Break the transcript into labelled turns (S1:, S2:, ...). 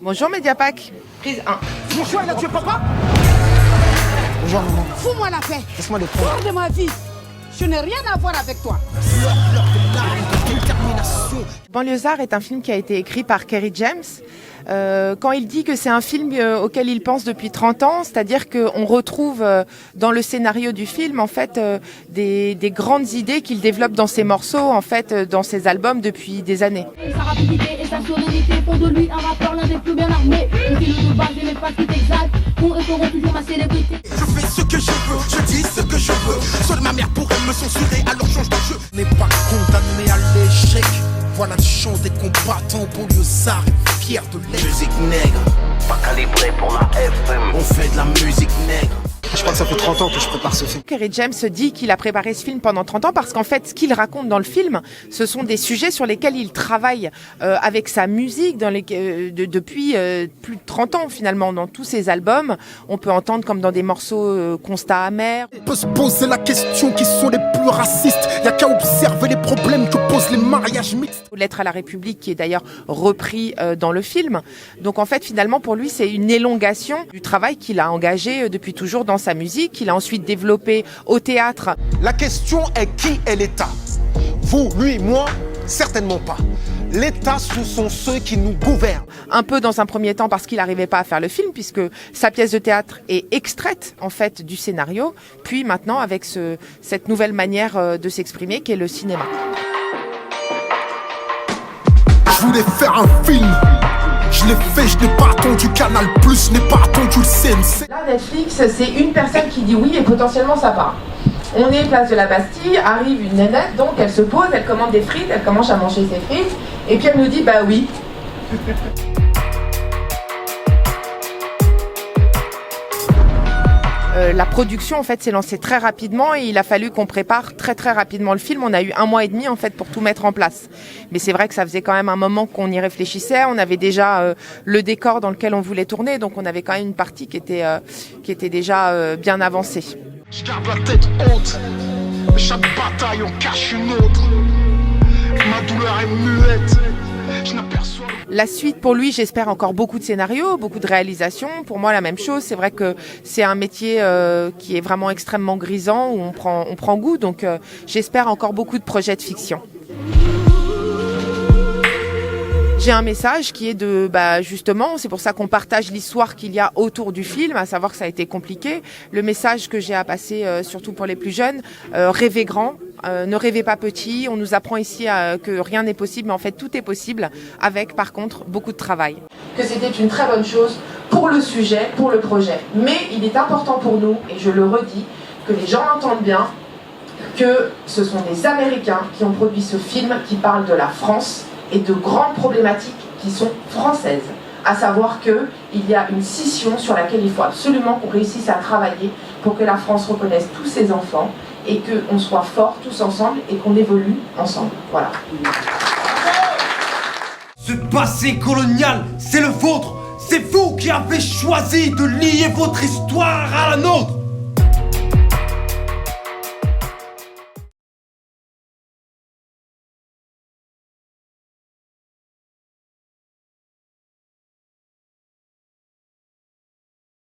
S1: Bonjour Mediapack. Prise 1.
S2: Mon choix, il a tué papa?
S3: Bonjour maman.
S2: Fous-moi la paix.
S3: Laisse-moi les prendre.
S2: Hors de ma vie. Je n'ai rien à voir avec toi.
S1: Banlieusard est un film qui a été écrit par Kerry James. Quand il dit que c'est un film auquel il pense depuis 30 ans, c'est-à-dire qu'on retrouve dans le scénario du film en fait des grandes idées qu'il développe dans ses morceaux, en fait dans ses albums depuis des années.
S4: Sa rapidité et sa solennité font de lui un rappeur l'un des plus bien armés. Le fil de base et mes pas qui t'exaltent font et feront toujours ma célébrité.
S5: Je fais ce que je veux, je dis ce que je veux. Seule ma mère pourrait me censurer, alors change de jeu. N'est pas condamné à l'échec. Voilà le chant des combattants banlieusards et fiers de l'être. Musique nègre, pas calibrée pour la FM. On fait de la musique nègre.
S3: Je crois que ça fait 30 ans que je prépare ce film.
S1: Kerry James dit qu'il a préparé ce film pendant 30 ans parce qu'en fait, ce qu'il raconte dans le film, ce sont des sujets sur lesquels il travaille avec sa musique depuis plus de 30 ans finalement. Dans tous ses albums, on peut entendre comme dans des morceaux Constat amer.
S5: On peut se poser la question qui sont les plus racistes. Y'a qu'à observer les problèmes que posent les mariages mixtes.
S1: Lettre à la République qui est d'ailleurs repris dans le film. Donc en fait, finalement, pour lui, c'est une élongation du travail qu'il a engagé depuis toujours dans sa musique, qu'il a ensuite développé au théâtre.
S5: La question est qui est l'État? Vous, lui, moi? Certainement pas. L'État, ce sont ceux qui nous gouvernent.
S1: Un peu dans un premier temps parce qu'il n'arrivait pas à faire le film, puisque sa pièce de théâtre est extraite en fait du scénario, puis maintenant avec cette nouvelle manière de s'exprimer qui est le cinéma.
S5: Je voulais faire un film. Je l'ai fait, je n'ai pas attendu Canal+, je n'ai pas attendu le CNC.
S1: Là, Netflix, c'est une personne qui dit oui et potentiellement ça part. On est place de la Bastille, arrive une nénette, donc elle se pose, elle commande des frites, elle commence à manger ses frites, et puis elle nous dit bah oui. La production en fait s'est lancée très rapidement et il a fallu qu'on prépare très rapidement le film. On a eu 1 mois et demi en fait pour tout mettre en place. Mais c'est vrai que ça faisait quand même un moment qu'on y réfléchissait. On avait déjà le décor dans lequel on voulait tourner, donc on avait quand même une partie qui était déjà bien avancée.
S5: Je garde la tête haute, mais chaque bataille en cache une autre. Ma douleur est muette, je n'aperçois.
S1: La suite, pour lui, j'espère encore beaucoup de scénarios, beaucoup de réalisations. Pour moi, la même chose. C'est vrai que c'est un métier qui est vraiment extrêmement grisant, où on prend goût. Donc, j'espère encore beaucoup de projets de fiction. J'ai un message qui est justement, c'est pour ça qu'on partage l'histoire qu'il y a autour du film, à savoir que ça a été compliqué. Le message que j'ai à passer, surtout pour les plus jeunes, rêvez grand, ne rêvez pas petit. On nous apprend ici que rien n'est possible, mais en fait tout est possible avec, par contre, beaucoup de travail. Que c'était une très bonne chose pour le sujet, pour le projet. Mais il est important pour nous, et je le redis, que les gens entendent bien que ce sont des Américains qui ont produit ce film qui parle de la France et de grandes problématiques qui sont françaises, à savoir qu'il y a une scission sur laquelle il faut absolument qu'on réussisse à travailler pour que la France reconnaisse tous ses enfants et qu'on soit forts tous ensemble et qu'on évolue ensemble. Voilà.
S6: Ce passé colonial, c'est le vôtre. C'est vous qui avez choisi de lier votre histoire à la nôtre.